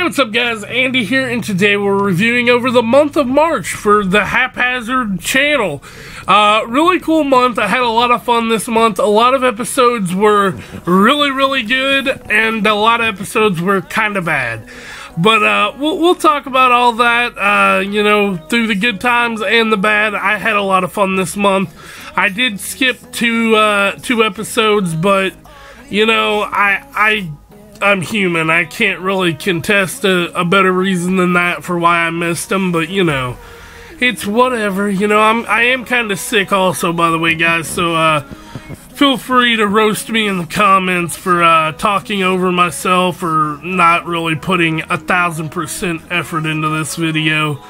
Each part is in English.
What's up, guys? Andy here, and today we're reviewing over the month of March for the Haphazard channel. Really cool month. I had a lot of fun this month. A lot of episodes were really good, and a lot of episodes were kind of bad. But we'll talk about all that, you know, through the good times and the bad. I had a lot of fun this month. I did skip two episodes, but, you know, I'm human. I can't really contest a better reason than that for why I missed them, but, you know, it's whatever. You know, I am kind of sick also, by the way, guys, so feel free to roast me in the comments for talking over myself or not really putting 1000% effort into this video.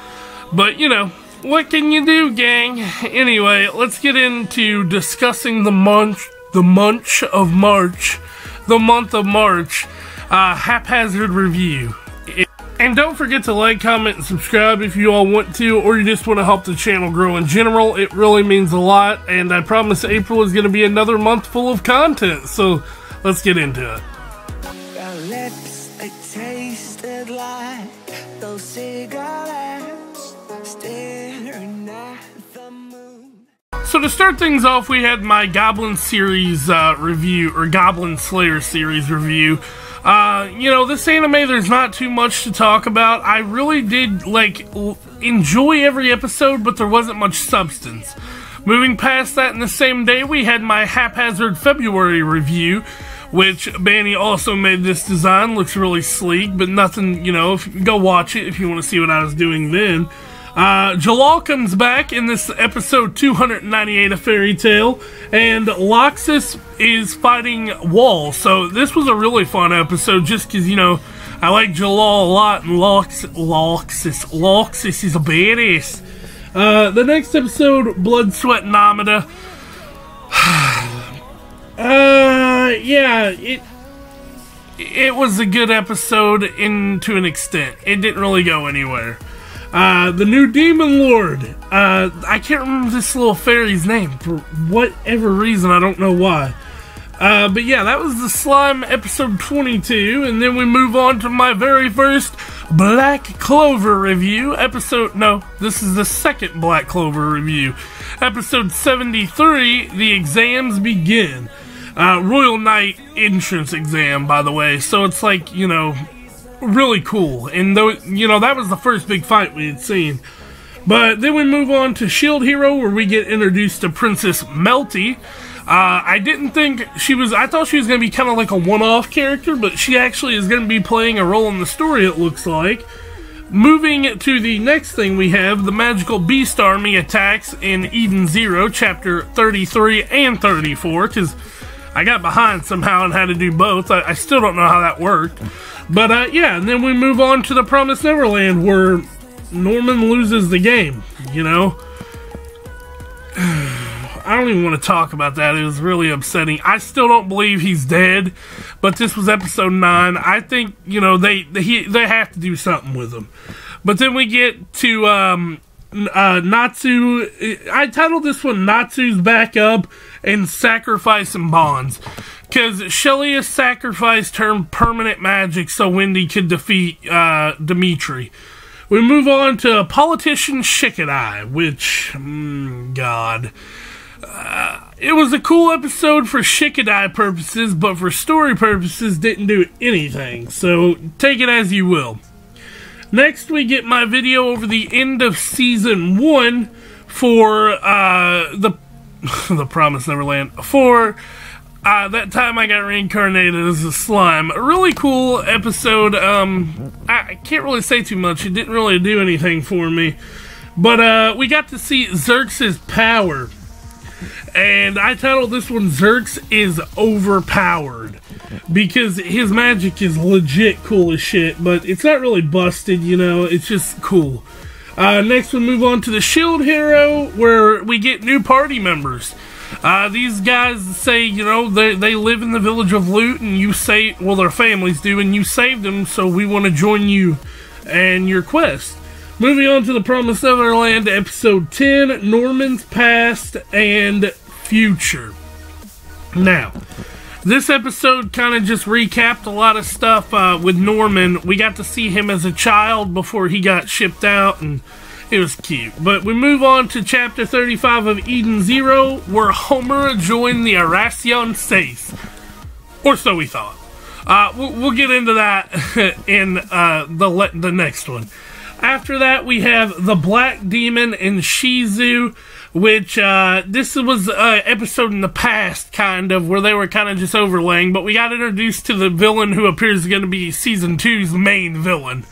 But, you know, what can you do, gang? Anyway, let's get into discussing the month of March. The month of March, Haphazard review. And don't forget to like, comment, and subscribe if you all want to, or you just want to help the channel grow in general. It really means a lot, and I promise April is going to be another month full of content, so let's get into it. Your lips, they tasted like those cigarettes, staring at the moon. So to start things off, we had my Goblin series review, or Goblin Slayer series review. You know, this anime, there's not too much to talk about. I really did, like, enjoy every episode, but there wasn't much substance. Moving past that, in the same day, we had my Haphazard February review, which Banny also made this design. Looks really sleek, but nothing, you know, go watch it if you want to see what I was doing then. Jalal comes back in this episode 298 of Fairy Tail, and Loxus is fighting Wall. So this was a really fun episode just because, you know, I like Jalal a lot, and Loxus is a badass. The next episode, Blood, Sweat, and Amida. Yeah, it was a good episode to an extent. It didn't really go anywhere. The new Demon Lord. I can't remember this little fairy's name for whatever reason. I don't know why. But yeah, that was the Slime episode 22. And then we move on to my very first Black Clover review. This is the second Black Clover review. Episode 73, The Exams Begin. Royal Knight entrance exam, by the way. So it's like, you know, really cool, and though, you know, that was the first big fight we had seen. But then we move on to Shield Hero, where we get introduced to Princess Melty. I didn't think I thought she was going to be kind of like a one-off character, but she actually is going to be playing a role in the story, it looks like. Moving to the next thing, we have the Magical Beast Army attacks in Eden Zero, chapter 33 and 34, because I got behind somehow and had to do both. I still don't know how that worked. But, yeah, and then we move on to the Promised Neverland, where Norman loses the game, you know? I don't even want to talk about that. It was really upsetting. I still don't believe he's dead, but this was episode 9. I think, you know, they have to do something with him. But then we get to, Natsu. I titled this one Natsu's Backup and Sacrifice and Bonds, because Shelly has sacrificed her permanent magic so Wendy could defeat Dimitri. We move on to Politician Shikadai, which, God. It was a cool episode for Shikadai purposes, but for story purposes didn't do anything, so take it as you will. Next, we get my video over the end of Season 1 for the Promised Neverland. For that time I got reincarnated as a slime. A really cool episode. I can't really say too much. It didn't really do anything for me. But we got to see Xerxes' power. And I titled this one Xerx is Overpowered, because his magic is legit cool as shit, but it's not really busted, you know, it's just cool. Next we move on to the Shield Hero, where we get new party members. These guys say, you know, they live in the village of Loot, and you say, well, their families do, and you saved them, so we want to join you and your quest. Moving on to the Promised Neverland, episode 10, Norman's Past and Future. Now, This episode kind of just recapped a lot of stuff with Norman. We got to see him as a child before he got shipped out, and it was cute. But we move on to chapter 35 of Eden Zero, where Homura joined the Haphazard Month, or so we thought. We'll get into that in the next one. After that, we have the Black Demon and Shizu, which this was an episode in the past, kind of, where they were kind of just overlaying, but we got introduced to the villain who appears going to be Season 2's main villain.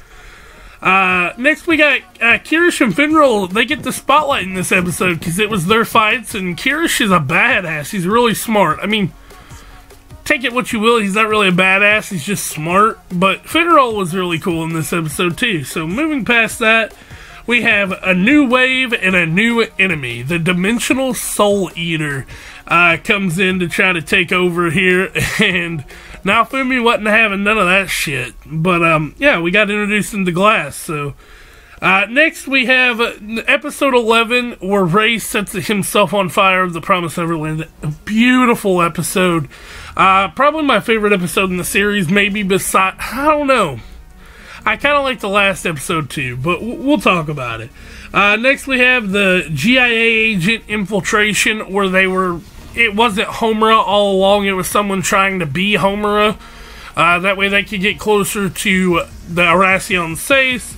Next we got Kirish and Finral. They get the spotlight in this episode because it was their fights, and Kirish is a badass. He's really smart. I mean, take it what you will, he's not really a badass, he's just smart, but Finral was really cool in this episode too. So moving past that, we have a new wave and a new enemy. The Dimensional Soul Eater comes in to try to take over here, and Naofumi wasn't having none of that shit. But yeah, we got introduced into Glass. So next we have episode 11, where Ray sets himself on fire of the Promised Neverland. A beautiful episode. Probably my favorite episode in the series, maybe beside, I don't know. I kind of like the last episode too, but we'll talk about it. Next we have the GIA agent infiltration, where it wasn't Homura all along, it was someone trying to be Homura. That way they could get closer to the Haphazard Month.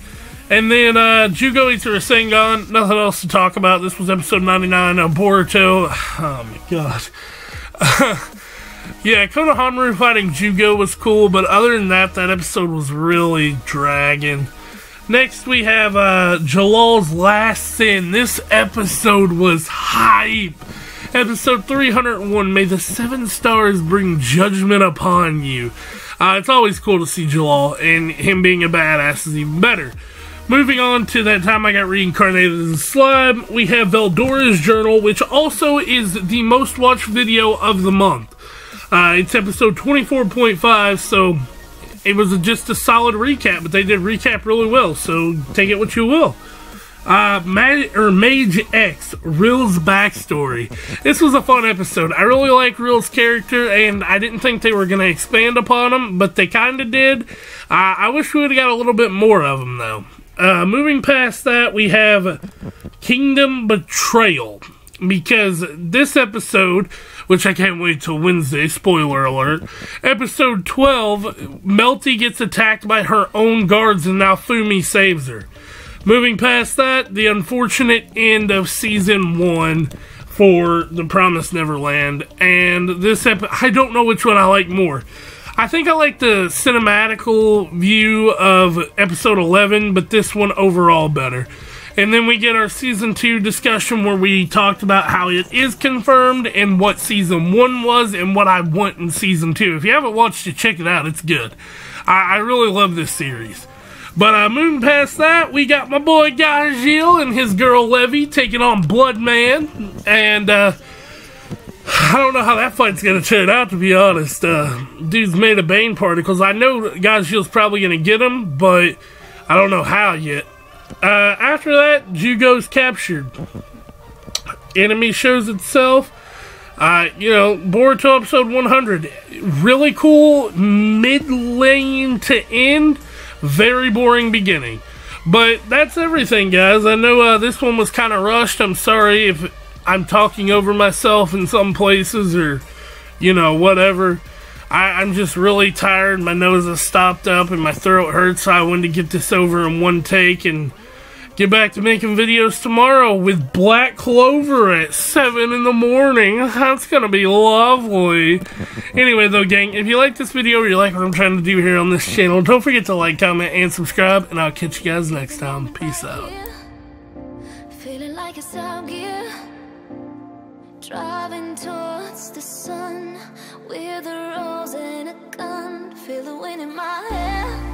And then Jugo eats her Rasengan. Nothing else to talk about. This was episode 99 of Boruto. Oh my god. Yeah, Konohamaru fighting Jugo was cool, but other than that, that episode was really dragging. Next, we have Jalal's Last Sin. This episode was hype. Episode 301, May the 7 stars bring judgment upon you. It's always cool to see Jalal, and him being a badass is even better. Moving on to that time I got reincarnated as a slime, we have Veldora's Journal, which also is the most watched video of the month. It's episode 24.5, so it was just a solid recap, but they did recap really well, so take it what you will. Mage X, Ril's backstory. This was a fun episode. I really like Ril's character, and I didn't think they were going to expand upon him, but they kind of did. I wish we would have got a little bit more of him, though. Moving past that, we have Kingdom Betrayal, because this episode, which I can't wait till Wednesday, spoiler alert, episode 12, Melty gets attacked by her own guards and Naofumi saves her. Moving past that, the unfortunate end of season 1 for The Promised Neverland, and this I don't know which one I like more. I think I like the cinematical view of episode 11, but this one overall better. And then we get our season 2 discussion, where we talked about how it is confirmed and what season 1 was and what I want in season 2. If you haven't watched it, check it out. It's good. I really love this series. But moving past that, we got my boy Gajil and his girl Levy taking on Bloodman. And I don't know how that fight's going to turn out, to be honest. Dude's made of Bane particles. I know Gajil's probably going to get him, but I don't know how yet. After that, Jugo's captured. Enemy shows itself. Boruto episode 100. Really cool mid-lane to end. Very boring beginning. But that's everything, guys. I know this one was kind of rushed. I'm sorry if I'm talking over myself in some places or, whatever. I'm just really tired. My nose is stopped up and my throat hurts, so I wanted to get this over in one take and get back to making videos tomorrow with Black Clover at 7 in the morning. That's gonna be lovely. Anyway, though, gang, if you like this video or you like what I'm trying to do here on this channel, don't forget to like, comment, and subscribe, and I'll catch you guys next time. Peace out. Feeling like it's out gear, driving towards the sun with a rose and a gun. Feel the wind in my hair.